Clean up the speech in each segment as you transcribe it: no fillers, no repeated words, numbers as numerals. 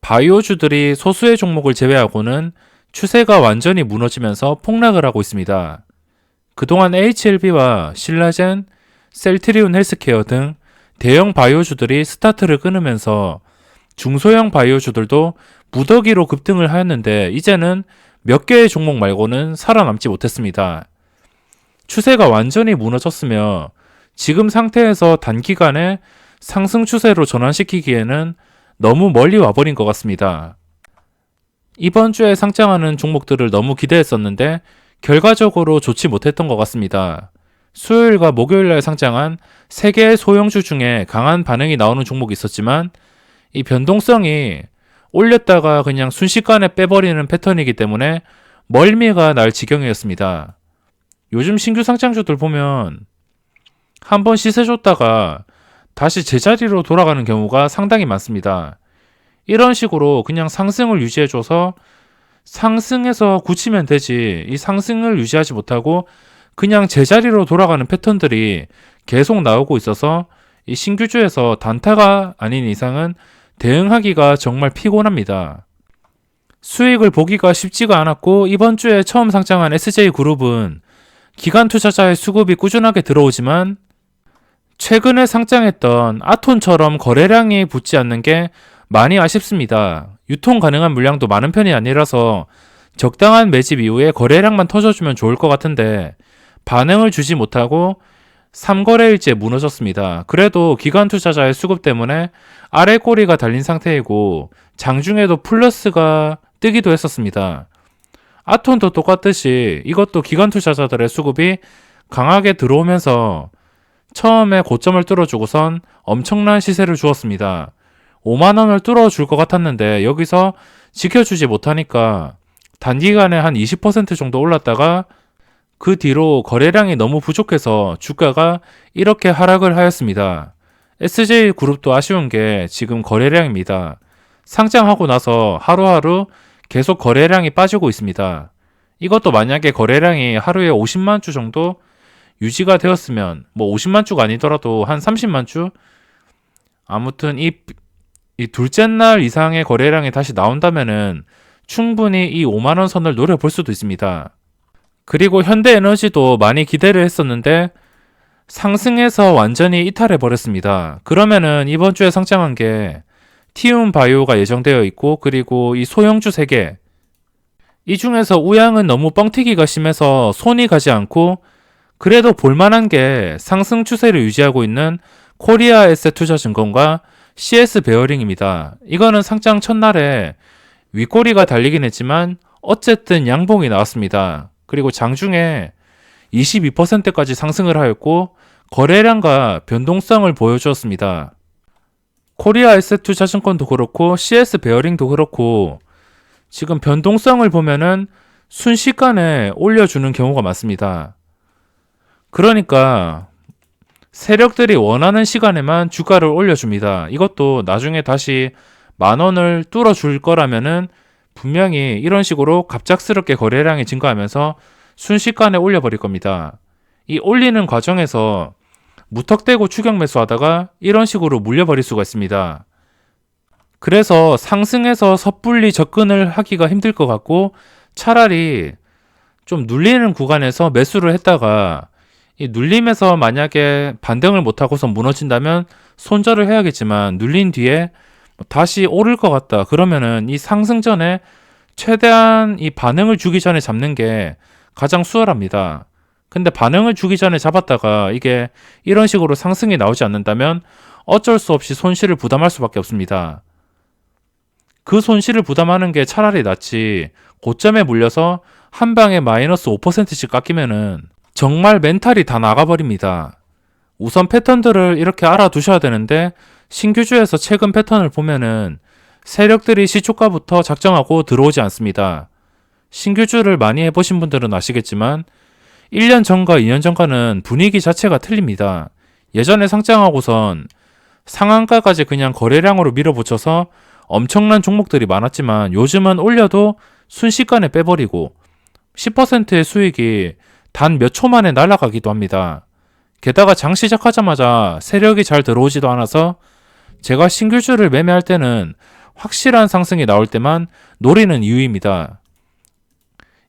바이오주들이 소수의 종목을 제외하고는 추세가 완전히 무너지면서 폭락을 하고 있습니다. 그동안 HLB와 신라젠, 셀트리온 헬스케어 등 대형 바이오주들이 스타트를 끊으면서 중소형 바이오주들도 무더기로 급등을 하였는데 이제는 몇 개의 종목 말고는 살아남지 못했습니다. 추세가 완전히 무너졌으며 지금 상태에서 단기간에 상승 추세로 전환시키기에는 너무 멀리 와버린 것 같습니다. 이번 주에 상장하는 종목들을 너무 기대했었는데 결과적으로 좋지 못했던 것 같습니다. 수요일과 목요일날 상장한 3개의 소형주 중에 강한 반응이 나오는 종목이 있었지만 이 변동성이 올렸다가 그냥 순식간에 빼버리는 패턴이기 때문에 멀미가 날 지경이었습니다. 요즘 신규 상장주들 보면 한번 시세 줬다가 다시 제자리로 돌아가는 경우가 상당히 많습니다. 이런 식으로 그냥 상승을 유지해줘서 상승해서 굳히면 되지 이 상승을 유지하지 못하고 그냥 제자리로 돌아가는 패턴들이 계속 나오고 있어서 이 신규주에서 단타가 아닌 이상은 대응하기가 정말 피곤합니다. 수익을 보기가 쉽지가 않았고 이번 주에 처음 상장한 SJ그룹은 기관 투자자의 수급이 꾸준하게 들어오지만 최근에 상장했던 아톤처럼 거래량이 붙지 않는 게 많이 아쉽습니다. 유통 가능한 물량도 많은 편이 아니라서 적당한 매집 이후에 거래량만 터져주면 좋을 것 같은데 반응을 주지 못하고 3거래일째 무너졌습니다. 그래도 기관 투자자의 수급 때문에 아래 꼬리가 달린 상태이고 장중에도 플러스가 뜨기도 했었습니다. 아톤도 똑같듯이 이것도 기관 투자자들의 수급이 강하게 들어오면서 처음에 고점을 뚫어주고선 엄청난 시세를 주었습니다. 5만원을 뚫어줄 것 같았는데 여기서 지켜주지 못하니까 단기간에 한 20% 정도 올랐다가 그 뒤로 거래량이 너무 부족해서 주가가 이렇게 하락을 하였습니다. SJ그룹도 아쉬운 게 지금 거래량입니다. 상장하고 나서 하루하루 계속 거래량이 빠지고 있습니다. 이것도 만약에 거래량이 하루에 50만 주 정도 유지가 되었으면 50만 주가 아니더라도 한 30만 주? 아무튼 이 둘째 날 이상의 거래량이 다시 나온다면은 충분히 이 5만원 선을 노려볼 수도 있습니다. 그리고 현대에너지도 많이 기대를 했었는데 상승해서 완전히 이탈해 버렸습니다. 그러면은 이번 주에 상장한 게 티움 바이오가 예정되어 있고 그리고 이 소형주 3개 이 중에서 우양은 너무 뻥튀기가 심해서 손이 가지 않고 그래도 볼만한 게 상승 추세를 유지하고 있는 코리아 에셋투자증권과 CS 베어링입니다. 이거는 상장 첫날에 윗꼬리가 달리긴 했지만 어쨌든 양봉이 나왔습니다. 그리고 장중에 22%까지 상승을 하였고 거래량과 변동성을 보여주었습니다. 코리아 에셋투자증권도 그렇고 CS 베어링도 그렇고 지금 변동성을 보면은 순식간에 올려주는 경우가 많습니다. 그러니까 세력들이 원하는 시간에만 주가를 올려줍니다. 이것도 나중에 다시 10,000원을 뚫어줄 거라면은 분명히 이런 식으로 갑작스럽게 거래량이 증가하면서 순식간에 올려버릴 겁니다. 이 올리는 과정에서 무턱대고 추격 매수하다가 이런 식으로 물려버릴 수가 있습니다. 그래서 상승해서 섣불리 접근을 하기가 힘들 것 같고 차라리 좀 눌리는 구간에서 매수를 했다가 이 눌림에서 만약에 반등을 못하고서 무너진다면 손절을 해야겠지만 눌린 뒤에 다시 오를 것 같다 그러면은 이 상승 전에 최대한 이 반응을 주기 전에 잡는 게 가장 수월합니다. 근데 반응을 주기 전에 잡았다가 이게 이런 식으로 상승이 나오지 않는다면 어쩔 수 없이 손실을 부담할 수밖에 없습니다. 그 손실을 부담하는 게 차라리 낫지 고점에 물려서 한 방에 마이너스 5%씩 깎이면은 정말 멘탈이 다 나가버립니다. 우선 패턴들을 이렇게 알아두셔야 되는데 신규주에서 최근 패턴을 보면은 세력들이 시초가부터 작정하고 들어오지 않습니다. 신규주를 많이 해보신 분들은 아시겠지만 1년 전과 2년 전과는 분위기 자체가 틀립니다. 예전에 상장하고선 상한가까지 그냥 거래량으로 밀어붙여서 엄청난 종목들이 많았지만 요즘은 올려도 순식간에 빼버리고 10%의 수익이 단 몇 초 만에 날아가기도 합니다. 게다가 장 시작하자마자 세력이 잘 들어오지도 않아서 제가 신규주를 매매할 때는 확실한 상승이 나올 때만 노리는 이유입니다.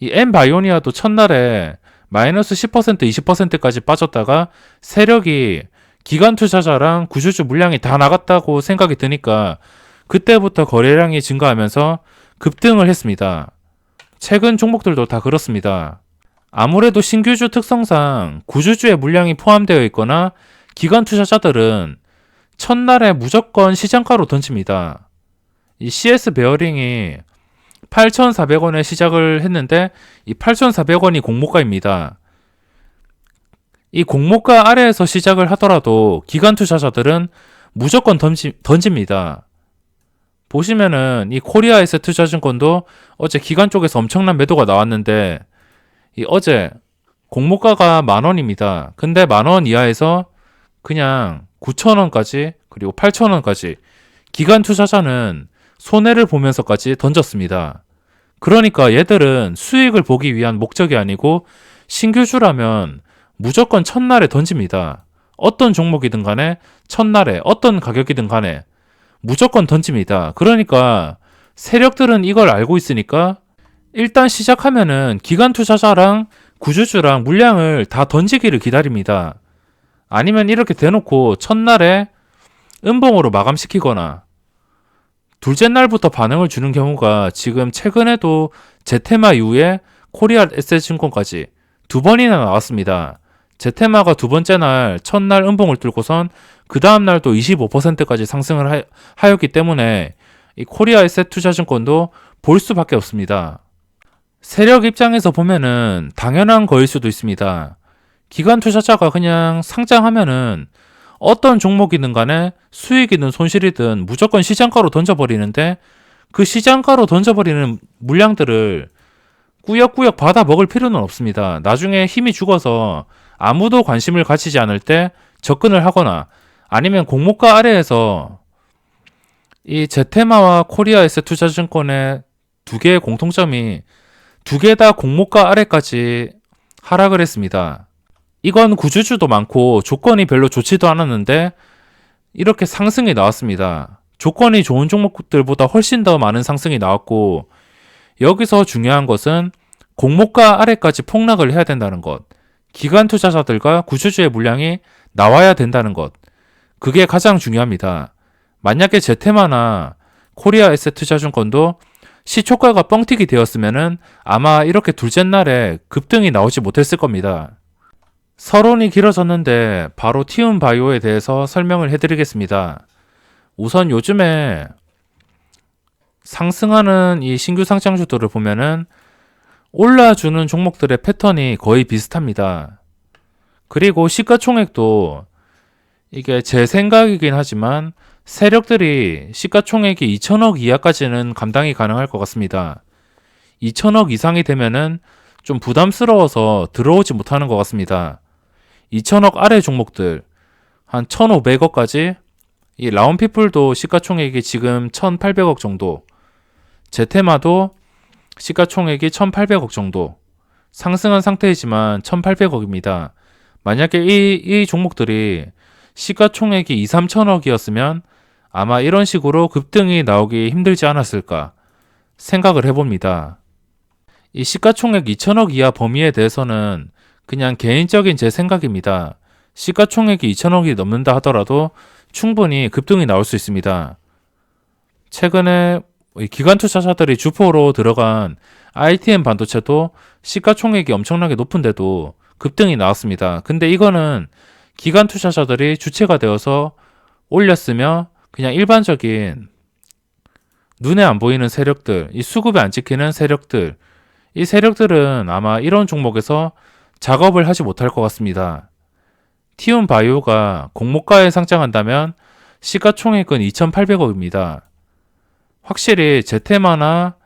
이 엠바이오니아도 첫날에 마이너스 10%, 20%까지 빠졌다가 세력이 기관 투자자랑 구주주 물량이 다 나갔다고 생각이 드니까 그때부터 거래량이 증가하면서 급등을 했습니다. 최근 종목들도 다 그렇습니다. 아무래도 신규주 특성상 구주주의 물량이 포함되어 있거나 기관 투자자들은 첫날에 무조건 시장가로 던집니다. 이 CS 베어링이 8,400원에 시작을 했는데 이 8,400원이 공모가입니다. 이 공모가 아래에서 시작을 하더라도 기관 투자자들은 무조건 던집니다. 보시면은 이 코리아에셋투자증권도 어제 기관 쪽에서 엄청난 매도가 나왔는데 이 어제 공모가가 10,000원입니다. 근데 10,000원 이하에서 그냥 9,000원까지 그리고 8,000원까지 기관 투자자는 손해를 보면서까지 던졌습니다. 그러니까 얘들은 수익을 보기 위한 목적이 아니고 신규주라면 무조건 첫날에 던집니다. 어떤 종목이든 간에 첫날에 어떤 가격이든 간에 무조건 던집니다. 그러니까 세력들은 이걸 알고 있으니까 일단 시작하면은 기관 투자자랑 구주주랑 물량을 다 던지기를 기다립니다. 아니면 이렇게 대놓고 첫날에 음봉으로 마감시키거나 둘째 날부터 반응을 주는 경우가 지금 최근에도 제테마 이후에 코리아 에셋증권까지 2번이나 나왔습니다. 제테마가 두 번째 날 첫날 음봉을 뚫고선 그 다음 날도 25%까지 상승을 하였기 때문에 이 코리아 에셋투자증권도 볼 수밖에 없습니다. 세력 입장에서 보면은 당연한 거일 수도 있습니다. 기관 투자자가 그냥 상장하면은 어떤 종목이든 간에 수익이든 손실이든 무조건 시장가로 던져버리는데 그 시장가로 던져버리는 물량들을 꾸역꾸역 받아 먹을 필요는 없습니다. 나중에 힘이 죽어서 아무도 관심을 가지지 않을 때 접근을 하거나 아니면 공모가 아래에서 이 제테마와 코리아에셋투자증권의 두 개의 공통점이 두 개 다 공모가 아래까지 하락을 했습니다. 이건 구주주도 많고 조건이 별로 좋지도 않았는데 이렇게 상승이 나왔습니다. 조건이 좋은 종목들보다 훨씬 더 많은 상승이 나왔고 여기서 중요한 것은 공모가 아래까지 폭락을 해야 된다는 것. 기관 투자자들과 구주주의 물량이 나와야 된다는 것. 그게 가장 중요합니다. 만약에 제테마나 코리아 에셋투자증권도 시초가가 뻥튀기 되었으면은 아마 이렇게 둘째 날에 급등이 나오지 못했을 겁니다. 서론이 길어졌는데 바로 티움바이오에 대해서 설명을 해드리겠습니다. 우선 요즘에 상승하는 이 신규 상장주들을 보면은 올라주는 종목들의 패턴이 거의 비슷합니다. 그리고 시가총액도 이게 제 생각이긴 하지만 세력들이 시가총액이 2천억 이하까지는 감당이 가능할 것 같습니다. 2천억 이상이 되면은 좀 부담스러워서 들어오지 못하는 것 같습니다. 2천억 아래 종목들 한 1,500억까지 이 라운피플도 시가총액이 지금 1,800억 정도 제테마도 시가총액이 1,800억 정도 상승한 상태이지만 1,800억입니다. 만약에 이 종목들이 시가총액이 2, 3천억이었으면 아마 이런 식으로 급등이 나오기 힘들지 않았을까 생각을 해봅니다. 이 시가총액 2천억 이하 범위에 대해서는 그냥 개인적인 제 생각입니다. 시가총액이 2천억이 넘는다 하더라도 충분히 급등이 나올 수 있습니다. 최근에 기관 투자자들이 주포로 들어간 ITM 반도체도 시가총액이 엄청나게 높은데도 급등이 나왔습니다. 근데 이거는 기관 투자자들이 주체가 되어서 올렸으며 그냥 일반적인 눈에 안 보이는 세력들, 이 수급에 안 찍히는 세력들, 이 세력들은 아마 이런 종목에서 작업을 하지 못할 것 같습니다. 티움바이오가 공모가에 상장한다면 시가총액은 2,800억입니다. 확실히 제테마나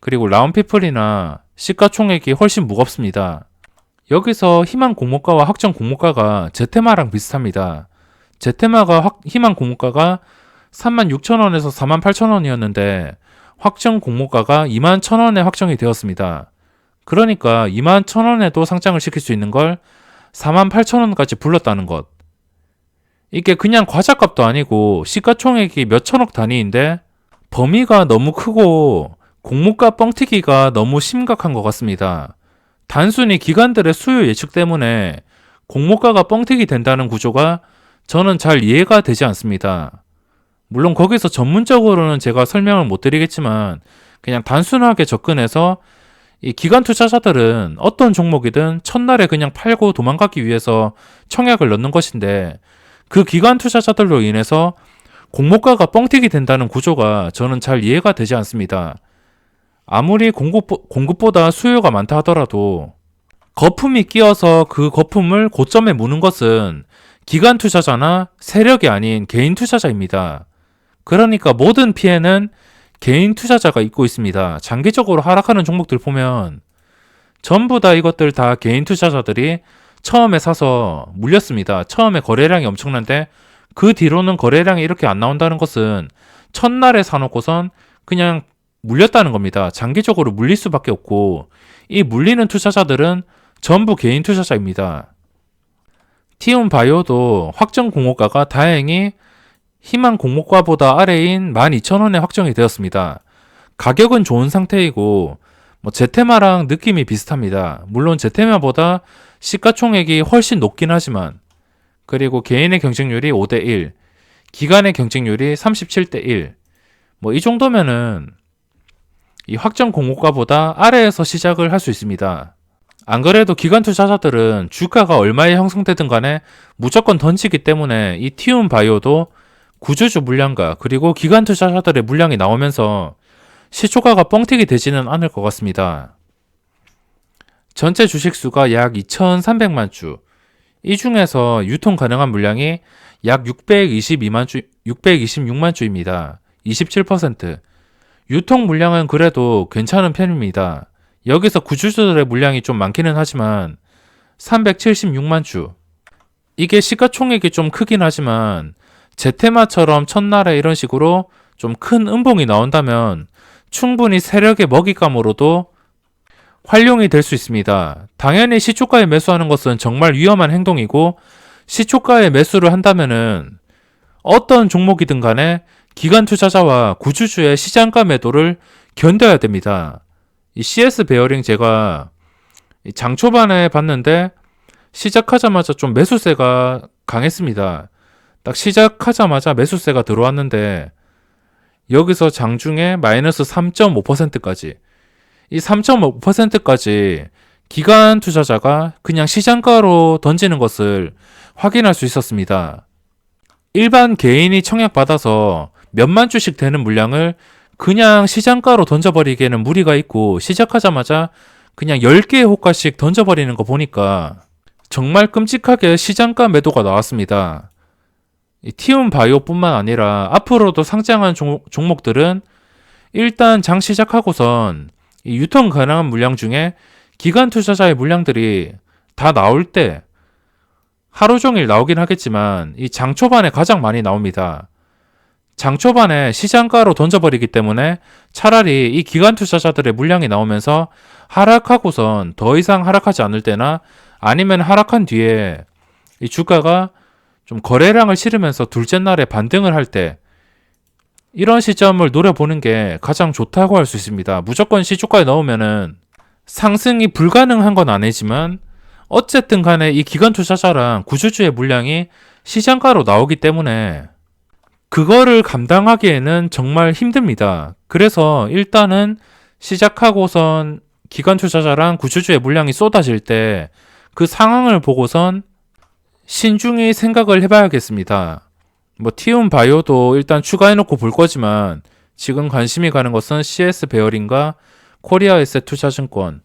그리고 라운피플이나 시가총액이 훨씬 무겁습니다. 여기서 희망 공모가와 확정 공모가가 제테마랑 비슷합니다. 제테마가 희망 공모가가 36,000원에서 48,000원이었는데 확정 공모가가 21,000원에 확정이 되었습니다. 그러니까 21,000원에도 상장을 시킬 수 있는 걸 48,000원까지 불렀다는 것. 이게 그냥 과자값도 아니고 시가총액이 몇 천억 단위인데 범위가 너무 크고 공모가 뻥튀기가 너무 심각한 것 같습니다. 단순히 기관들의 수요 예측 때문에 공모가가 뻥튀기 된다는 구조가 저는 잘 이해가 되지 않습니다. 물론 거기서 전문적으로는 제가 설명을 못 드리겠지만 그냥 단순하게 접근해서 이 기관 투자자들은 어떤 종목이든 첫날에 그냥 팔고 도망가기 위해서 청약을 넣는 것인데 그 기관 투자자들로 인해서 공모가가 뻥튀기 된다는 구조가 저는 잘 이해가 되지 않습니다. 아무리 공급보다 수요가 많다 하더라도 거품이 끼어서 그 거품을 고점에 무는 것은 기관 투자자나 세력이 아닌 개인 투자자입니다. 그러니까 모든 피해는 개인 투자자가 입고 있습니다. 장기적으로 하락하는 종목들 보면 전부 다 이것들 다 개인 투자자들이 처음에 사서 물렸습니다. 처음에 거래량이 엄청난데 그 뒤로는 거래량이 이렇게 안 나온다는 것은 첫날에 사놓고선 그냥 물렸다는 겁니다. 장기적으로 물릴 수밖에 없고 이 물리는 투자자들은 전부 개인 투자자입니다. 티움바이오도 확정 공모가가 다행히 희망 공모가보다 아래인 12,000원에 확정이 되었습니다. 가격은 좋은 상태이고 제테마랑 느낌이 비슷합니다. 물론 제테마보다 시가총액이 훨씬 높긴 하지만 그리고 개인의 경쟁률이 5대1, 기관의 경쟁률이 37대1 이 정도면은 이 확정 공모가보다 아래에서 시작을 할 수 있습니다. 안 그래도 기관 투자자들은 주가가 얼마에 형성되든 간에 무조건 던지기 때문에 이 티움바이오도 구주주 물량과 그리고 기관 투자자들의 물량이 나오면서 시초가가 뻥튀기 되지는 않을 것 같습니다. 전체 주식수가 약 2,300만 주, 이 중에서 유통 가능한 물량이 약 626만 주입니다. 27%. 유통 물량은 그래도 괜찮은 편입니다. 여기서 구주주들의 물량이 좀 많기는 하지만 376만 주. 이게 시가총액이 좀 크긴 하지만 제테마처럼 첫날에 이런 식으로 좀 큰 음봉이 나온다면 충분히 세력의 먹잇감으로도 활용이 될 수 있습니다. 당연히 시초가에 매수하는 것은 정말 위험한 행동이고 시초가에 매수를 한다면은 어떤 종목이든 간에 기관 투자자와 구주주의 시장가 매도를 견뎌야 됩니다. 이 CS 베어링 제가 장 초반에 봤는데 시작하자마자 좀 매수세가 강했습니다. 딱 시작하자마자 매수세가 들어왔는데 여기서 장중에 마이너스 3.5%까지 이 3.5%까지 기관 투자자가 그냥 시장가로 던지는 것을 확인할 수 있었습니다. 일반 개인이 청약받아서 몇만 주씩 되는 물량을 그냥 시장가로 던져버리기에는 무리가 있고 시작하자마자 그냥 10개의 호가씩 던져버리는 거 보니까 정말 끔찍하게 시장가 매도가 나왔습니다. 티움바이오뿐만 아니라 앞으로도 상장한 종목들은 일단 장 시작하고선 이 유통 가능한 물량 중에 기관 투자자의 물량들이 다 나올 때 하루 종일 나오긴 하겠지만 이 장 초반에 가장 많이 나옵니다. 장 초반에 시장가로 던져버리기 때문에 차라리 이 기관 투자자들의 물량이 나오면서 하락하고선 더 이상 하락하지 않을 때나 아니면 하락한 뒤에 이 주가가 좀 거래량을 실으면서 둘째 날에 반등을 할 때 이런 시점을 노려보는 게 가장 좋다고 할 수 있습니다. 무조건 시초가에 넣으면은 상승이 불가능한 건 아니지만 어쨌든 간에 이 기관 투자자랑 구주주의 물량이 시장가로 나오기 때문에 그거를 감당하기에는 정말 힘듭니다. 그래서 일단은 시작하고선 기관 투자자랑 구주주의 물량이 쏟아질 때 그 상황을 보고선 신중히 생각을 해봐야겠습니다. 티움바이오도 일단 추가해놓고 볼 거지만 지금 관심이 가는 것은 CS 베어링과 코리아에셋 투자증권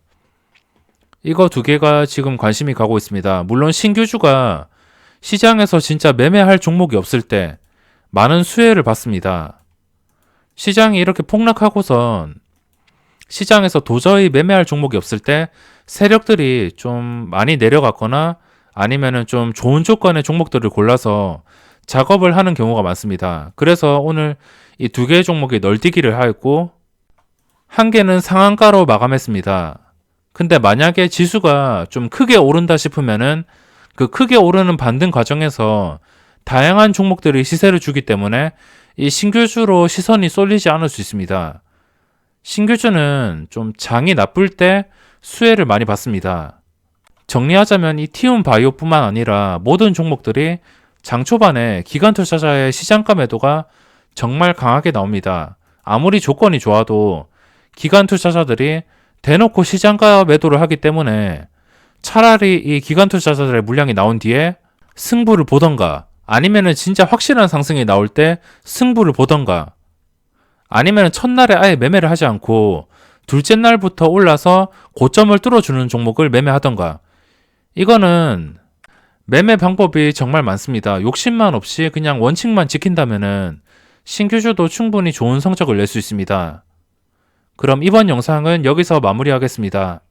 이거 두 개가 지금 관심이 가고 있습니다. 물론 신규주가 시장에서 진짜 매매할 종목이 없을 때 많은 수혜를 받습니다. 시장이 이렇게 폭락하고선 시장에서 도저히 매매할 종목이 없을 때 세력들이 좀 많이 내려갔거나 아니면은 좀 좋은 조건의 종목들을 골라서 작업을 하는 경우가 많습니다. 그래서 오늘 이 두 개의 종목이 널뛰기를 하였고 한 개는 상한가로 마감했습니다. 근데 만약에 지수가 좀 크게 오른다 싶으면은 그 크게 오르는 반등 과정에서 다양한 종목들이 시세를 주기 때문에 이 신규주로 시선이 쏠리지 않을 수 있습니다. 신규주는 좀 장이 나쁠 때 수혜를 많이 받습니다. 정리하자면 이 티움 바이오뿐만 아니라 모든 종목들이 장 초반에 기관 투자자의 시장가 매도가 정말 강하게 나옵니다. 아무리 조건이 좋아도 기관 투자자들이 대놓고 시장가 매도를 하기 때문에 차라리 이 기관 투자자들의 물량이 나온 뒤에 승부를 보던가, 아니면은 진짜 확실한 상승이 나올 때 승부를 보던가, 아니면 첫날에 아예 매매를 하지 않고 둘째 날부터 올라서 고점을 뚫어주는 종목을 매매하던가. 이거는 매매 방법이 정말 많습니다. 욕심만 없이 그냥 원칙만 지킨다면은 신규주도 충분히 좋은 성적을 낼 수 있습니다. 그럼 이번 영상은 여기서 마무리하겠습니다.